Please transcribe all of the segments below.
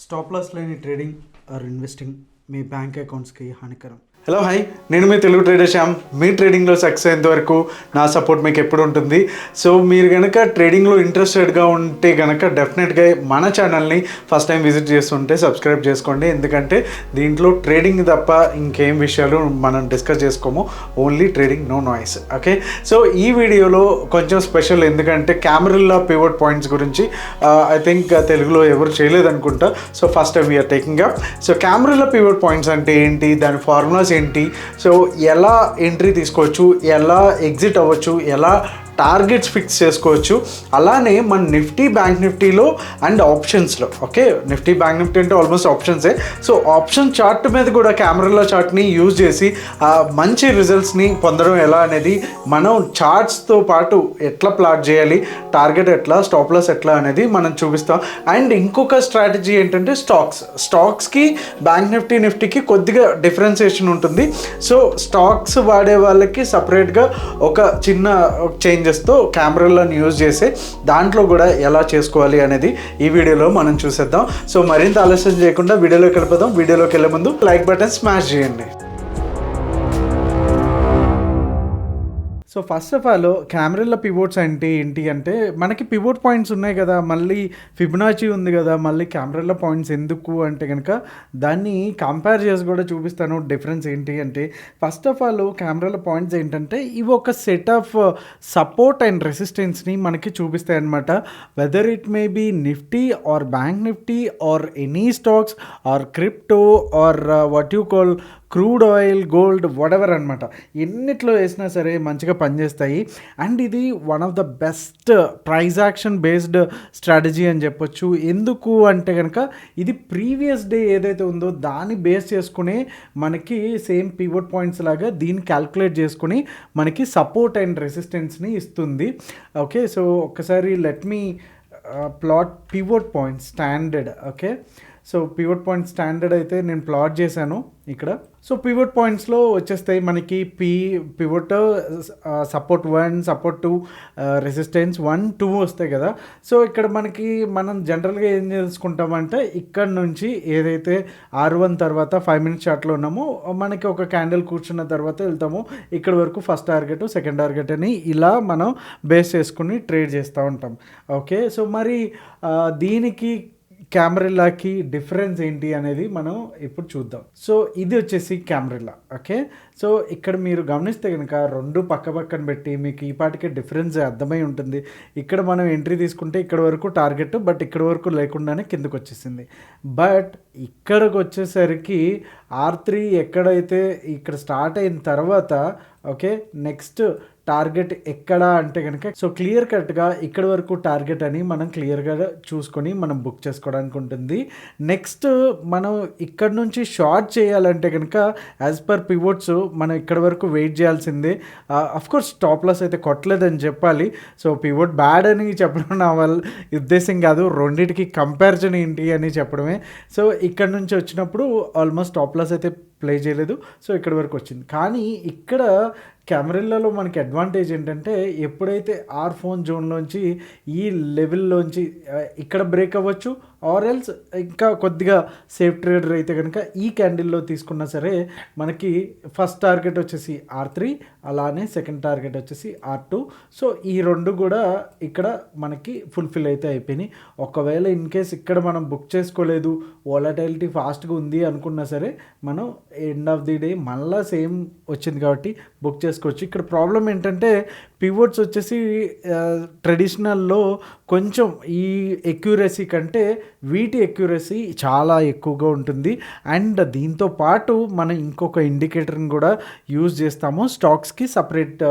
Stop loss లేని trading or investing మీ bank అకౌంట్స్కి హానికరం. హలో హాయ్, నేను మీ తెలుగు ట్రేడర్ శ్యామ్. మీ ట్రేడింగ్లో సక్సెస్ అయ్యేంత వరకు నా సపోర్ట్ మీకు ఎప్పుడు ఉంటుంది. సో మీరు కనుక ట్రేడింగ్లో ఇంట్రెస్టెడ్గా ఉంటే కనుక డెఫినెట్గా మన ఛానల్ని ఫస్ట్ టైం విజిట్ చేస్తుంటే సబ్స్క్రైబ్ చేసుకోండి. ఎందుకంటే దీంట్లో ట్రేడింగ్ తప్ప ఇంకేం విషయాలు మనం డిస్కస్ చేసుకోము, only trading, no noise. Okay, so ఈ వీడియోలో కొంచెం స్పెషల్, ఎందుకంటే క్యామరిల్లా పివోట్ పాయింట్స్ గురించి ఐ థింక్ తెలుగులో ఎవరు చేయలేదనుకుంటా. So first time we're taking up. So camarilla pivot points అంటే ఏంటి, దాని ఫార్ములాస్ ఏంటి, సో ఎలా ఎంట్రీ తీసుకోవచ్చు, ఎలా ఎగ్జిట్ అవ్వచ్చు, ఎలా టార్గెట్స్ ఫిక్స్ చేసుకోవచ్చు, అలానే మన నిఫ్టీ బ్యాంక్ నిఫ్టీలో అండ్ ఆప్షన్స్లో. ఓకే, నిఫ్టీ బ్యాంక్ నిఫ్టీ అంటే ఆల్మోస్ట్ ఆప్షన్సే. సో ఆప్షన్ చార్ట్ మీద కూడా కెమెరాల చార్ట్ని యూజ్ చేసి మంచి రిజల్ట్స్ని పొందడం ఎలా అనేది మనం చార్ట్స్తో పాటు ఎట్లా ప్లాట్ చేయాలి, టార్గెట్ ఎట్లా, స్టాప్ లాస్ ఎట్లా అనేది మనం చూపిస్తాం. అండ్ ఇంకొక స్ట్రాటజీ ఏంటంటే స్టాక్స్కి బ్యాంక్ నిఫ్టీకి కొద్దిగా డిఫరెన్సియేషన్ ఉంటుంది. సో స్టాక్స్ వాడే వాళ్ళకి సపరేట్గా ఒక చిన్న చేంజ్ తో కెమెరాలను యూజ్ చేసి దాంట్లో కూడా ఎలా చేసుకోవాలి అనేది ఈ వీడియోలో మనం చూసేద్దాం. సో మరింత ఆలస్యం చేయకుండా వీడియోలోకి వెళ్ళిపోదాం. వీడియోలోకి వెళ్ళే ముందు లైక్ బటన్ స్మాష్ చేయండి. సో ఫస్ట్ ఆఫ్ ఆల్ కెమెరాల పివోట్స్ అంటే ఏంటి అంటే, మనకి పివోట్ పాయింట్స్ ఉన్నాయి కదా, మళ్ళీ ఫిబొనాచి ఉంది కదా, మళ్ళీ కెమెరాల పాయింట్స్ ఎందుకు అంటే కనుక దాన్ని కంపేర్ చేసి కూడా చూపిస్తాను. డిఫరెన్స్ ఏంటి అంటే, ఫస్ట్ ఆఫ్ ఆల్ కెమెరాల పాయింట్స్ ఏంటంటే ఇవి ఒక సెట్ ఆఫ్ సపోర్ట్ అండ్ రెసిస్టెన్స్ని మనకి చూపిస్తాయి అనమాట. Whether it may be Nifty or bank Nifty or any stocks or crypto or what you call crude oil, gold, whatever అనమాట. ఎన్నిట్లో వేసినా సరే మంచిగా పనిచేస్తాయి. అండ్ ఇది one of the best price action based strategy అని చెప్పొచ్చు. ఎందుకు అంటే కనుక ఇది ప్రీవియస్ డే ఏదైతే ఉందో దాన్ని బేస్ చేసుకుని మనకి సేమ్ పివోట్ పాయింట్స్ లాగా దీన్ని క్యాల్కులేట్ చేసుకుని మనకి సపోర్ట్ అండ్ రెసిస్టెన్స్ని ఇస్తుంది. ఓకే, సో ఒక్కసారి let me plot pivot point standard. Okay, so pivot point standard అయితే నేను ప్లాట్ చేశాను ఇక్కడ. సో పివోట్ పాయింట్స్లో వచ్చేస్తాయి మనకి పివోట్ సపోర్ట్ 1, సపోర్ట్ 2, రెసిస్టెన్స్ 1, 2 వస్తాయి కదా. సో ఇక్కడ మనం జనరల్గా ఏం చేసుకుంటామంటే, ఇక్కడ నుంచి ఏదైతే R1 తర్వాత 5 మినిట్స్ చార్ట్లో ఉన్నామో మనకి ఒక క్యాండిల్ కూర్చున్న తర్వాత వెళ్తాము ఇక్కడ వరకు, ఫస్ట్ టార్గెట్, సెకండ్ టార్గెట్ అని ఇలా మనం బేస్ చేసుకుని ట్రేడ్ చేస్తూ ఉంటాం. ఓకే, సో మరి దీనికి కెమెరాకి డిఫరెన్స్ ఏంటి అనేది మనం ఇప్పుడు చూద్దాం. సో ఇది వచ్చేసి కెమెరా. ఓకే, సో ఇక్కడ మీరు గమనిస్తే కనుక రెండు పక్కన పెట్టి మీకు ఈ పాటికే డిఫరెన్స్ అర్థమై ఉంటుంది. ఇక్కడ మనం ఎంట్రీ తీసుకుంటే ఇక్కడ వరకు టార్గెట్, బట్ ఇక్కడ వరకు లేకుండానే కిందకు వచ్చేసింది. బట్ ఇక్కడికి వచ్చేసరికి R3 ఎక్కడైతే ఇక్కడ స్టార్ట్ అయిన తర్వాత, ఓకే, నెక్స్ట్ టార్గెట్ ఎక్కడ అంటే కనుక, సో క్లియర్ కట్గా ఇక్కడ వరకు టార్గెట్ అని మనం క్లియర్గా చూసుకొని మనం బుక్ చేసుకోవడానికి ఉంటుంది. నెక్స్ట్ మనం ఇక్కడ నుంచి షార్ట్ చేయాలంటే కనుక యాజ్ పర్ పివోట్స్ మనం ఇక్కడ వరకు వెయిట్ చేయాల్సిందే. అఫ్కోర్స్ స్టాప్ లాస్ అయితే కొట్టలేదని చెప్పాలి. సో పివోట్ బ్యాడ్ అని చెప్పడం నా వల్ల ఉద్దేశం కాదు, రెండింటికి కంపారిజన్ ఏంటి అని చెప్పడమే. సో ఇక్కడ నుంచి వచ్చినప్పుడు ఆల్మోస్ట్ స్టాప్ లాస్ అయితే ప్లే చేయలేదు, సో ఇక్కడ వరకు వచ్చింది. కానీ ఇక్కడ కెమెరాలలో మనకి అడ్వాంటేజ్ ఏంటంటే, ఎప్పుడైతే R4 జోన్లోంచి ఈ లెవెల్లోంచి ఇక్కడ బ్రేక్ అవ్వచ్చు, ఆర్ ఎల్స్ ఇంకా కొద్దిగా సేఫ్ ట్రేడర్ అయితే కనుక ఈ క్యాండిల్లో తీసుకున్నా సరే మనకి ఫస్ట్ టార్గెట్ వచ్చేసి R3, అలానే సెకండ్ టార్గెట్ వచ్చేసి R2. సో ఈ రెండు కూడా ఇక్కడ మనకి ఫుల్ఫిల్ అయితే అయిపోయినాయి. ఒకవేళ ఇన్ కేస్ ఇక్కడ మనం బుక్ చేసుకోలేదు, వాలటైలిటీ ఫాస్ట్గా ఉంది అనుకున్నా సరే మనం ఎండ్ ఆఫ్ ది డే మళ్ళీ సేమ్ వచ్చింది కాబట్టి బుక్ చేసుకోవచ్చు. ఇక్కడ ప్రాబ్లం ఏంటంటే పివోట్స్ వచ్చేసి ట్రెడిషనల్లో కొంచెం ఈ ఎక్యురసీ కంటే వీటి ఎక్యురసీ చాలా ఎక్కువగా ఉంటుంది. అండ్ దీంతో పాటు మనం ఇంకొక ఇండికేటర్ని కూడా యూజ్ చేస్తాము. స్టాక్స్కి సపరేట్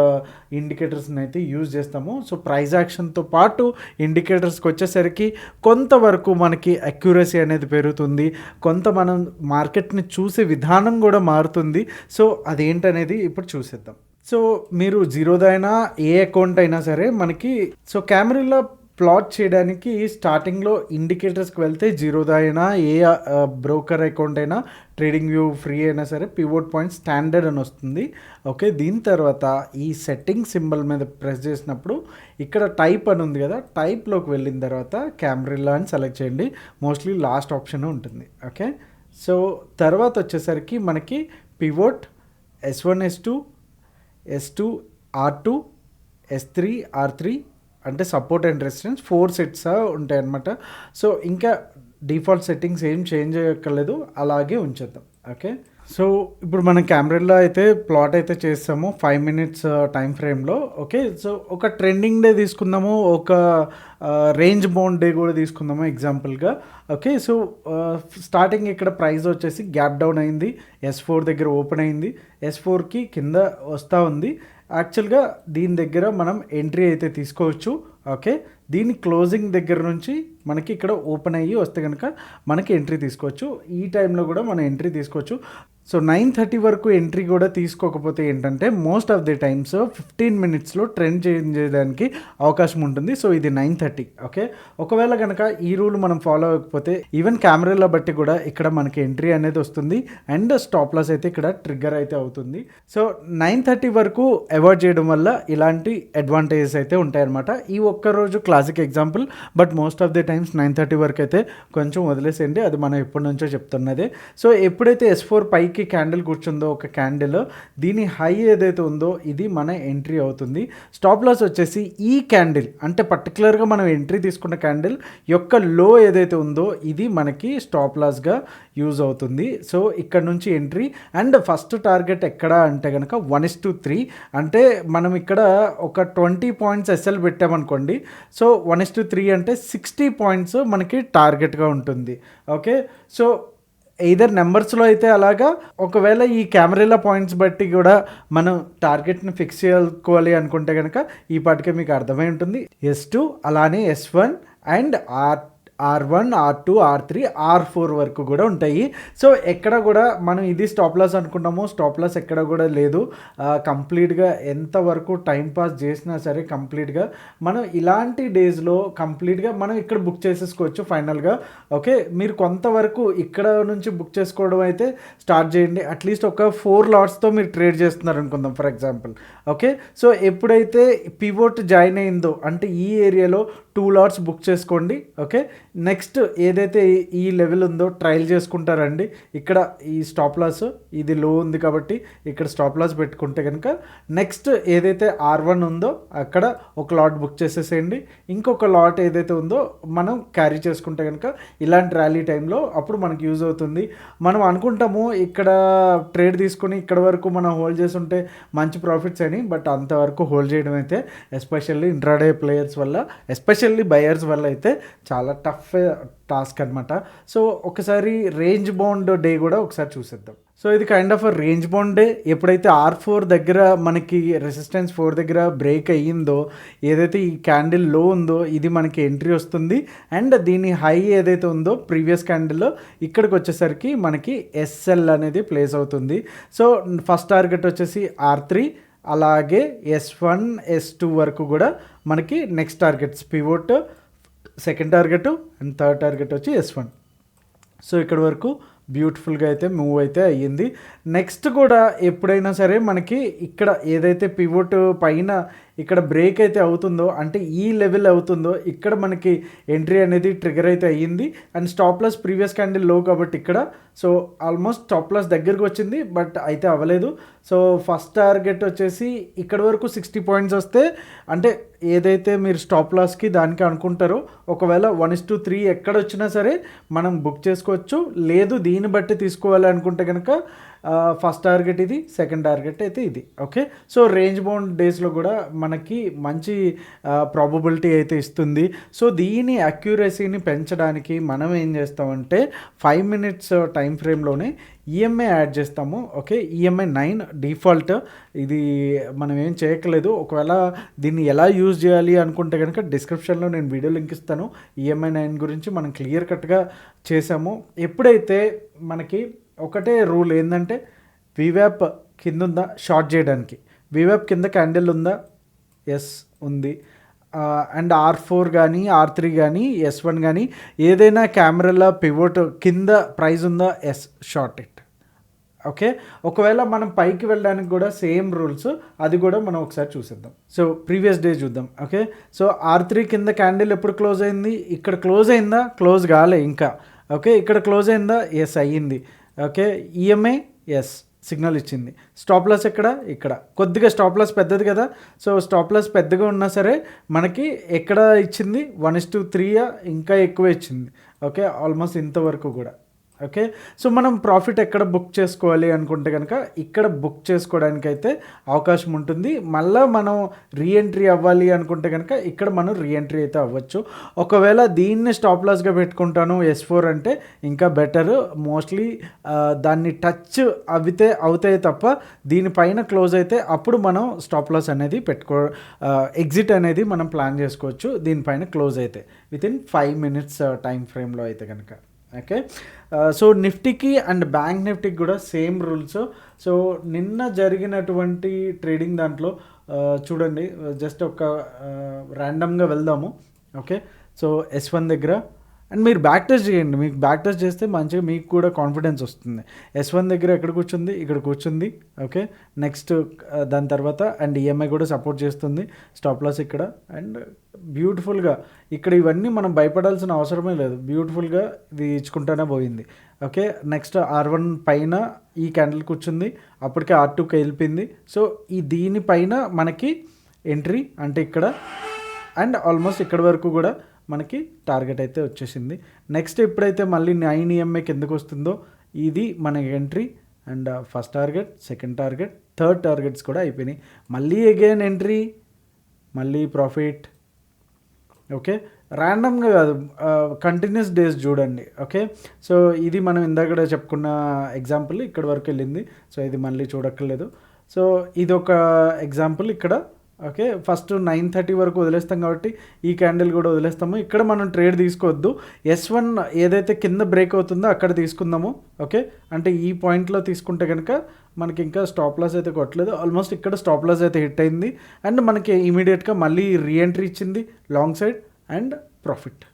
ఇండికేటర్స్ని అయితే యూజ్ చేస్తాము. సో ప్రైజ్ యాక్షన్తో పాటు ఇండికేటర్స్కి వచ్చేసరికి కొంతవరకు మనకి అక్యురసీ అనేది పెరుగుతుంది, కొంత మనం మార్కెట్ని చూసే విధానం కూడా మారుతుంది. సో అదేంటనేది ఇప్పుడు చూసేద్దాం. సో మీరు జీరోదైనా ఏ అకౌంట్ అయినా సరే మనకి, సో కెమెరాలో ప్లాట్ చేయడానికి స్టార్టింగ్లో ఇండికేటర్స్కి వెళ్తే జీరోదా అయినా ఏ బ్రోకర్ అకౌంట్ అయినా ట్రేడింగ్ వ్యూ ఫ్రీ అయినా సరే పివోట్ పాయింట్ స్టాండర్డ్ అని వస్తుంది. ఓకే, దీని తర్వాత ఈ సెట్టింగ్ సింబల్ మీద ప్రెస్ చేసినప్పుడు ఇక్కడ టైప్ అని ఉంది కదా, టైప్లోకి వెళ్ళిన తర్వాత కెమెరా అని సెలెక్ట్ చేయండి. మోస్ట్లీ లాస్ట్ ఆప్షన్ ఉంటుంది. ఓకే, సో తర్వాత వచ్చేసరికి మనకి pivot S1 S2 S2 R2 S3 R3 అంటే సపోర్ట్ అండ్ రెసిస్టెన్స్ 4 సెట్స్ ఉంటాయి అన్నమాట. సో ఇంకా డిఫాల్ట్ సెట్టింగ్స్ ఏం చేంజ్ చేయక్కర్లేదు, అలాగే ఉంచేద్దాం. ఓకే, సో ఇప్పుడు మనం కెమెరాలో అయితే ప్లాట్ అయితే చేస్తాము 5 మినిట్స్ టైం ఫ్రేమ్లో. ఓకే, సో ఒక ట్రెండింగ్ డే తీసుకుందాము, ఒక రేంజ్ బౌండ్ డే కూడా తీసుకుందాము ఎగ్జాంపుల్గా. ఓకే, సో స్టార్టింగ్ ఇక్కడ ప్రైస్ వచ్చేసి గ్యాప్ డౌన్ అయింది, S4 దగ్గర ఓపెన్ అయింది, S4కి కింద వస్తూ ఉంది. యాక్చువల్గా దీని దగ్గర మనం ఎంట్రీ అయితే తీసుకోవచ్చు. ఓకే, దీని క్లోజింగ్ దగ్గర నుంచి మనకి ఇక్కడ ఓపెన్ అయ్యి వస్తే కనుక మనకి ఎంట్రీ తీసుకోవచ్చు. ఈ టైంలో కూడా మనం ఎంట్రీ తీసుకోవచ్చు. సో 9:30 వరకు ఎంట్రీ కూడా తీసుకోకపోతే ఏంటంటే మోస్ట్ ఆఫ్ ది టైమ్స్ 15 మినిట్స్లో ట్రెండ్ చేంజ్ చేయడానికి అవకాశం ఉంటుంది. సో ఇది 9:30. ఓకే, ఒకవేళ కనుక ఈ రూల్ మనం ఫాలో అవ్వకపోతే ఈవెన్ కెమెరాలో బట్టి కూడా ఇక్కడ మనకి ఎంట్రీ అనేది వస్తుంది అండ్ స్టాప్ లాస్ అయితే ఇక్కడ ట్రిగ్గర్ అయితే అవుతుంది. సో 9:30 వరకు అవాయిడ్ చేయడం వల్ల ఇలాంటి అడ్వాంటేజెస్ అయితే ఉంటాయన్నమాట. ఈ ఒక్కరోజు classic example, but most of the times 9:30 వరకు అయితే కొంచెం వదిలేసేయండి, అది మనం ఎప్పటి నుంచో చెప్తున్నదే. సో ఎప్పుడైతే S4 పైకి క్యాండిల్ కూర్చుందో ఒక క్యాండిల్, దీని హై ఏదైతే ఉందో ఇది మన ఎంట్రీ అవుతుంది. స్టాప్ లాస్ వచ్చేసి ఈ క్యాండిల్ అంటే పర్టికులర్గా మనం ఎంట్రీ తీసుకున్న క్యాండిల్ యొక్క లో ఏదైతే ఉందో ఇది మనకి స్టాప్ లాస్గా యూజ్ అవుతుంది. సో ఇక్కడ నుంచి ఎంట్రీ అండ్ ఫస్ట్ టార్గెట్ ఎక్కడ అంటే కనుక 1:3. అంటే మనం ఇక్కడ ఒక 20 పాయింట్స్ ఎస్ఎల్ పెట్టామనుకోండి, సో 1:3 అంటే 60 పాయింట్స్ మనకి టార్గెట్గా ఉంటుంది. ఓకే, సో ఎయిదర్ నెంబర్స్లో అయితే అలాగా, ఒకవేళ ఈ కెమెరాల పాయింట్స్ బట్టి కూడా మనం టార్గెట్ని ఫిక్స్ చేసుకోవాలి అనుకుంటే కనుక ఈ పాటికే మీకు అర్థమై ఉంటుంది. S2 అలానే S1 and R1 R2 R3 R4 వరకు కూడా ఉంటాయి. సో ఎక్కడ కూడా మనం ఇది స్టాప్ లాస్ అనుకుంటాము, స్టాప్ లాస్ ఎక్కడ కూడా లేదు. కంప్లీట్గా ఎంతవరకు టైం పాస్ చేసినా సరే కంప్లీట్గా మనం ఇలాంటి డేస్లో కంప్లీట్గా మనం ఇక్కడ బుక్ చేసేసుకోవచ్చు ఫైనల్గా. ఓకే, మీరు కొంతవరకు ఇక్కడ నుంచి బుక్ చేసుకోవడం అయితే స్టార్ట్ చేయండి. అట్లీస్ట్ ఒక 4 లాట్స్తో మీరు ట్రేడ్ చేస్తున్నారు అనుకుందాం ఫర్ ఎగ్జాంపుల్. ఓకే, సో ఎప్పుడైతే పివోట్ జాయిన్ అయిందో అంటే ఈ ఏరియాలో 2 లాట్స్ బుక్ చేసుకోండి. ఓకే, నెక్స్ట్ ఏదైతే ఈ లెవెల్ ఉందో ట్రయల్ చేసుకుంటారండి. ఇక్కడ ఈ స్టాప్ లాస్ ఇది లో ఉంది కాబట్టి ఇక్కడ స్టాప్ లాస్ పెట్టుకుంటే కనుక నెక్స్ట్ ఏదైతే R1 ఉందో అక్కడ ఒక లాట్ బుక్ చేసేసేయండి. ఇంకొక లాట్ ఏదైతే ఉందో మనం క్యారీ చేసుకుంటే కనుక ఇలాంటి ర్యాలీ టైంలో అప్పుడు మనకి యూజ్ అవుతుంది. మనం అనుకుంటాము ఇక్కడ ట్రేడ్ తీసుకొని ఇక్కడ వరకు మనం హోల్డ్ చేసి ఉంటే మంచి ప్రాఫిట్స్ అని, బట్ అంతవరకు హోల్డ్ చేయడం అయితే ఎస్పెషల్లీ ఇంట్రాడే ప్లేయర్స్ వల్ల, ఎస్పెషల్లీ బయర్స్ వల్ల అయితే చాలా టఫ్ టాస్క్ అనమాట. సో ఒకసారి రేంజ్ బౌండ్ డే కూడా ఒకసారి చూసేద్దాం. సో ఇది kind of range bound day. ఎప్పుడైతే R4 దగ్గర మనకి రెసిస్టెన్స్ 4 దగ్గర బ్రేక్ అయ్యిందో, ఏదైతే ఈ క్యాండిల్ లో ఉందో ఇది మనకి ఎంట్రీ వస్తుంది అండ్ దీని హై ఏదైతే ఉందో ప్రీవియస్ క్యాండిల్లో ఇక్కడికి వచ్చేసరికి మనకి SL అనేది ప్లేస్ అవుతుంది. సో ఫస్ట్ టార్గెట్ వచ్చేసి R3, అలాగే S1 S2 వరకు కూడా మనకి next targets pivot, second target and third target వచ్చి S1. సో ఇక్కడ వరకు బ్యూటిఫుల్గా అయితే మూవ్ అయితే అయ్యింది. నెక్స్ట్ కూడా ఎప్పుడైనా సరే మనకి ఇక్కడ ఏదైతే పివోట్ పైన ఇక్కడ బ్రేక్ అయితే అవుతుందో అంటే ఈ లెవెల్ అవుతుందో ఇక్కడ మనకి ఎంట్రీ అనేది ట్రిగర్ అయితే అయ్యింది and stop loss previous candle లో కాబట్టి ఇక్కడ సో ఆల్మోస్ట్ స్టాప్ లాస్ దగ్గరకు వచ్చింది బట్ అయితే అవ్వలేదు. సో ఫస్ట్ టార్గెట్ వచ్చేసి ఇక్కడ వరకు 60 పాయింట్స్ వస్తే అంటే ఏదైతే మీరు స్టాప్ లాస్కి దానికి అనుకుంటారో ఒకవేళ 1:3 ఎక్కడ వచ్చినా సరే మనం బుక్ చేసుకోవచ్చు. లేదు దీన్ని బట్టి తీసుకోవాలి అనుకుంటే కనుక ఫస్ట్ టార్గెట్ ఇది, సెకండ్ టార్గెట్ అయితే ఇది. ఓకే, సో రేంజ్ బౌండ్ డేస్లో కూడా మనకి మంచి ప్రాబబిలిటీ అయితే ఇస్తుంది. సో దీని అక్యురసీని పెంచడానికి మనం ఏం చేస్తామంటే 5 మినిట్స్ టైం ఫ్రేమ్లోనే ఈఎంఐ యాడ్ చేస్తాము. ఓకే, ఈఎంఐ 9 డిఫాల్ట్, ఇది మనం ఏం చేయట్లేదు. ఒకవేళ దీన్ని ఎలా యూజ్ చేయాలి అనుకుంటే కనుక డిస్క్రిప్షన్లో నేను వీడియో లింక్ ఇస్తాను. ఈఎంఐ 9 గురించి మనం క్లియర్ కట్గా చేసాము. ఎప్పుడైతే మనకి ఒకటే రూల్ ఏంటంటే వివ్యాప్ కింద ఉందా షార్ట్ చేయడానికి, వివ్యాప్ కింద క్యాండిల్ ఉందా, ఎస్ ఉంది. అండ్ R4 కానీ R3 కానీ S1 కానీ ఏదైనా కెమెరాల పివోట్ కింద ప్రైస్ ఉందా, ఎస్, షార్ట్ ఇట్. ఓకే, ఒకవేళ మనం పైకి వెళ్ళడానికి కూడా సేమ్ రూల్స్, అది కూడా మనం ఒకసారి చూసేద్దాం. సో ప్రీవియస్ డే చూద్దాం. ఓకే, సో R3 కింద క్యాండిల్ ఎప్పుడు క్లోజ్ అయింది, ఇక్కడ క్లోజ్ అయిందా, క్లోజ్ కాలే ఇంకా. ఓకే, ఇక్కడ క్లోజ్ అయిందా, ఎస్ అయ్యింది. ఓకే, ఈఎంఐ ఎస్ సిగ్నల్ ఇచ్చింది. స్టాప్ లాస్ ఎక్కడ, ఇక్కడ కొద్దిగా స్టాప్ లాస్ పెద్దది కదా, సో స్టాప్ లాస్ పెద్దగా ఉన్నా సరే మనకి ఎక్కడ ఇచ్చింది, 1:3 ఇంకా ఎక్కువ ఇచ్చింది. ఓకే, ఆల్మోస్ట్ ఇంతవరకు కూడా. ఓకే, సో మనం ప్రాఫిట్ ఎక్కడ బుక్ చేసుకోవాలి అనుకుంటే కనుక ఇక్కడ బుక్ చేసుకోవడానికి అయితే అవకాశం ఉంటుంది. మళ్ళీ మనం రీఎంట్రీ అవ్వాలి అనుకుంటే కనుక ఇక్కడ మనం రీఎంట్రీ అయితే అవ్వచ్చు. ఒకవేళ దీన్ని స్టాప్ లాస్గా పెట్టుకుంటాను S4 అంటే ఇంకా బెటర్. మోస్ట్లీ దాన్ని టచ్ అవుతాయి తప్ప దీనిపైన క్లోజ్ అయితే అప్పుడు మనం స్టాప్ లాస్ అనేది ఎగ్జిట్ అనేది మనం ప్లాన్ చేసుకోవచ్చు దీనిపైన క్లోజ్ అయితే వితిన్ 5 minutes టైం ఫ్రేమ్లో అయితే కనుక. ఓకే, సో నిఫ్టీకి అండ్ బ్యాంక్ నిఫ్టీకి కూడా సేమ్ రూల్స్. సో నిన్న జరిగినటువంటి ట్రేడింగ్ దాంట్లో చూడండి, జస్ట్ ఒక ర్యాండమ్గా వెళ్దాము. ఓకే, సో S1 దగ్గర అండ్ మీరు బ్యాక్ టెస్ట్ చేయండి. మీకు బ్యాక్ టెస్ట్ చేస్తే మంచిగా మీకు కూడా కాన్ఫిడెన్స్ వస్తుంది. S1 దగ్గర ఎక్కడ కూర్చుంది, ఇక్కడ కూర్చుంది. ఓకే, నెక్స్ట్ దాని తర్వాత అండ్ ఈఎంఐ కూడా సపోర్ట్ చేస్తుంది, స్టాప్ లాస్ ఇక్కడ. అండ్ బ్యూటిఫుల్గా ఇక్కడ ఇవన్నీ మనం భయపడాల్సిన అవసరమే లేదు, బ్యూటిఫుల్గా ఇది ఇచ్చుకుంటానే పోయింది. ఓకే, నెక్స్ట్ R1 పైన ఈ క్యాండిల్ కూర్చుంది, అప్పటికే R2కి వెళ్ళిపోయింది. సో ఈ దీనిపైన మనకి ఎంట్రీ అంటే ఇక్కడ అండ్ ఆల్మోస్ట్ ఇక్కడ వరకు కూడా మనకి టార్గెట్ అయితే వచ్చేసింది. నెక్స్ట్ ఎప్పుడైతే మళ్ళీ 9 EMA కిందకు వస్తుందో ఇది మన entry and first target, second target, third targets కూడా అయిపోయినాయి. మళ్ళీ అగైన్ ఎంట్రీ, మళ్ళీ ప్రాఫిట్. ఓకే, ర్యాండమ్గా కాదు, కంటిన్యూస్ డేస్ చూడండి. ఓకే, సో ఇది మనం ఇందాక చెప్పుకున్న ఎగ్జాంపుల్ ఇక్కడ వరకు వెళ్ళింది. సో ఇది మళ్ళీ చూడక్కర్లేదు. సో ఇది ఒక ఎగ్జాంపుల్ ఇక్కడ. ఓకే, ఫస్ట్ 9:30 వరకు వదిలేస్తాం కాబట్టి ఈ క్యాండిల్ కూడా వదిలేస్తాము. ఇక్కడ మనం ట్రేడ్ తీసుకోవద్దు. S1 ఏదైతే కింద బ్రేక్ అవుతుందో అక్కడ తీసుకుందాము. ఓకే, అంటే ఈ పాయింట్లో తీసుకుంటే కనుక మనకి ఇంకా స్టాప్ లాస్ అయితే కొట్టలేదు. ఆల్మోస్ట్ ఇక్కడ స్టాప్ లాస్ అయితే హిట్ అయింది అండ్ మనకి ఇమీడియట్గా మళ్ళీ రీఎంట్రీ ఇచ్చింది లాంగ్ సైడ్ అండ్ ప్రాఫిట్.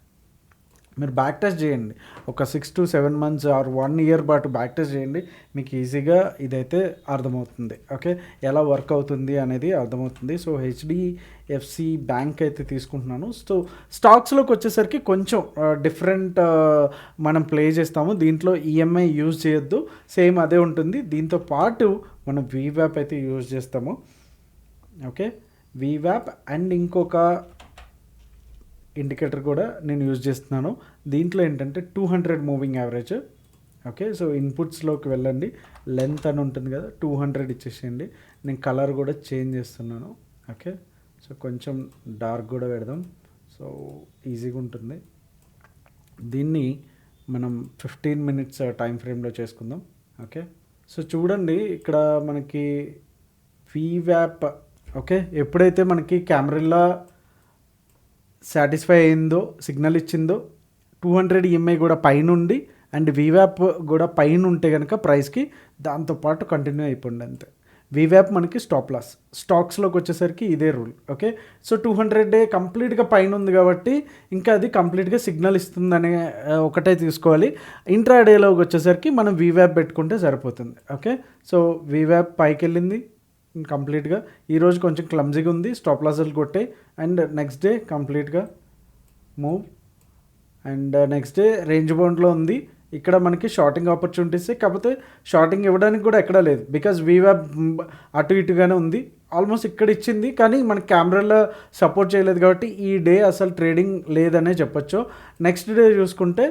మీరు బ్యాక్ టెస్ట్ చేయండి, ఒక 6 to 7 months ఆర్ 1 year పాటు బ్యాక్ టెస్ట్ చేయండి, మీకు ఈజీగా ఇదైతే అర్థమవుతుంది. ఓకే, ఎలా వర్క్ అవుతుంది అనేది అర్థమవుతుంది. సో HDFC బ్యాంక్ అయితే తీసుకుంటున్నాను. సో స్టాక్స్లోకి వచ్చేసరికి కొంచెం డిఫరెంట్ మనం ప్లే చేస్తాము. దీంట్లో ఈఎంఐ యూజ్ చేయొద్దు, సేమ్ అదే ఉంటుంది. దీంతో పాటు మనం VWAP అయితే యూజ్ చేస్తాము. ఓకే, VWAP అండ్ ఇంకొక ఇండికేటర్ కూడా నేను యూజ్ చేస్తున్నాను. దీంట్లో ఏంటంటే 200 మూవింగ్ యావరేజ్. ఓకే, సో ఇన్పుట్స్లోకి వెళ్ళండి, లెంత్ అని ఉంటుంది కదా, 200 ఇచ్చేసేయండి. నేను కలర్ కూడా చేంజ్ చేస్తున్నాను. ఓకే, సో కొంచెం డార్క్ కూడా పెడదాం, సో ఈజీగా ఉంటుంది. దీన్ని మనం 15 minutes టైం ఫ్రేమ్లో చేసుకుందాం. ఓకే, సో చూడండి ఇక్కడ మనకి VWAP. ఓకే, ఎప్పుడైతే మనకి కెమెరాలో సాటిస్ఫై అయిందో, సిగ్నల్ ఇచ్చిందో, 200 EMA కూడా పైన ఉండి అండ్ VWAP కూడా పైన ఉంటే కనుక ప్రైస్కి దాంతోపాటు కంటిన్యూ అయిపోండి అంతే. VWAP మనకి స్టాప్ లాస్. స్టాక్స్లోకి వచ్చేసరికి ఇదే రూల్. ఓకే, సో 200 కంప్లీట్గా పైన ఉంది కాబట్టి ఇంకా అది కంప్లీట్గా సిగ్నల్ ఇస్తుందనే ఒకటే తీసుకోవాలి. ఇంట్రాడేలోకి వచ్చేసరికి మనం VWAP పెట్టుకుంటే సరిపోతుంది. ఓకే, సో VWAP పైకి వెళ్ళింది కంప్లీట్గా. ఈరోజు కొంచెం క్లమ్జీగా ఉంది, స్టాప్ లాస్లు కొట్టే అండ్ నెక్స్ట్ డే కంప్లీట్గా move and next day range బౌండ్లో ఉంది. ఇక్కడ మనకి షార్టింగ్ ఆపర్చునిటీస్, కాకపోతే షార్టింగ్ ఇవ్వడానికి కూడా ఎక్కడా లేదు, బికాజ్ VWAP అటు ఇటుగానే ఉంది. ఆల్మోస్ట్ ఇక్కడ ఇచ్చింది కానీ మనకి కెమెరాలో సపోర్ట్ చేయలేదు కాబట్టి ఈ డే అసలు ట్రేడింగ్ లేదనే చెప్పొచ్చు. నెక్స్ట్ డే చూసుకుంటే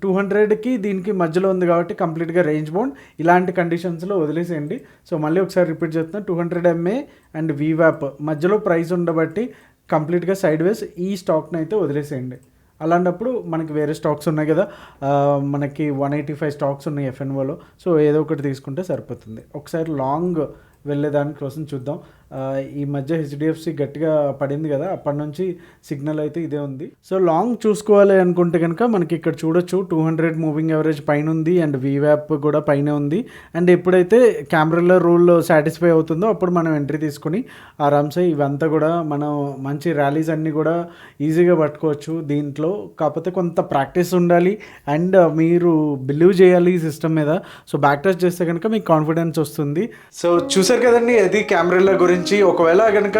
200కి దీనికి మధ్యలో ఉంది కాబట్టి కంప్లీట్గా రేంజ్ బౌండ్. ఇలాంటి కండిషన్స్లో వదిలేసేయండి. సో మళ్ళీ ఒకసారి రిపీట్ చేస్తున్నా, 200 MA అండ్ VWAP మధ్యలో ప్రైస్ ఉండబట్టి కంప్లీట్గా సైడ్ వేస్ ఈ స్టాక్ని అయితే వదిలేసేయండి. అలాంటప్పుడు మనకి వేరే స్టాక్స్ ఉన్నాయి కదా, మనకి 185 స్టాక్స్ ఉన్నాయి FNOలో. సో ఏదో ఒకటి తీసుకుంటే సరిపోతుంది. ఒకసారి లాంగ్ వెళ్ళేదాని కోసం చూద్దాం. ఈ మధ్య హెచ్డిఎఫ్సి గట్టిగా పడింది కదా, అప్పటి నుంచి సిగ్నల్ అయితే ఇదే ఉంది. సో లాంగ్ చూసుకోవాలి అనుకుంటే కనుక మనకి ఇక్కడ చూడొచ్చు 200 మూవింగ్ యావరేజ్ పైన ఉంది అండ్ వీవ్యాప్ కూడా పైన ఉంది. అండ్ ఎప్పుడైతే కెమెరాలో రూల్ సాటిస్ఫై అవుతుందో అప్పుడు మనం ఎంట్రీ తీసుకొని ఆరామ్సే ఇవంతా కూడా మనం మంచి ర్యాలీస్ అన్నీ కూడా ఈజీగా పట్టుకోవచ్చు దీంట్లో. కాకపోతే కొంత ప్రాక్టీస్ ఉండాలి అండ్ మీరు బిలీవ్ చేయాలి ఈ సిస్టమ్ మీద. సో బ్యాక్ టెస్ట్ చేస్తే కనుక మీకు కాన్ఫిడెన్స్ వస్తుంది. సో చూసారు కదండి అది కెమెరాల గురించి. ఒకవేళ కనుక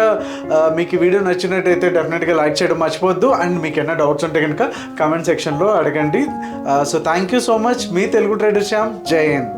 మీకు ఈ వీడియో నచ్చినట్టయితే డెఫినెట్గా లైక్ చేయడం మర్చిపోవద్దు. అండ్ మీకు ఏమైనా డౌట్స్ ఉంటే కనుక కామెంట్ సెక్షన్లో అడగండి. So thank you so much. Me Telugu trader Shyam. జై హింద్.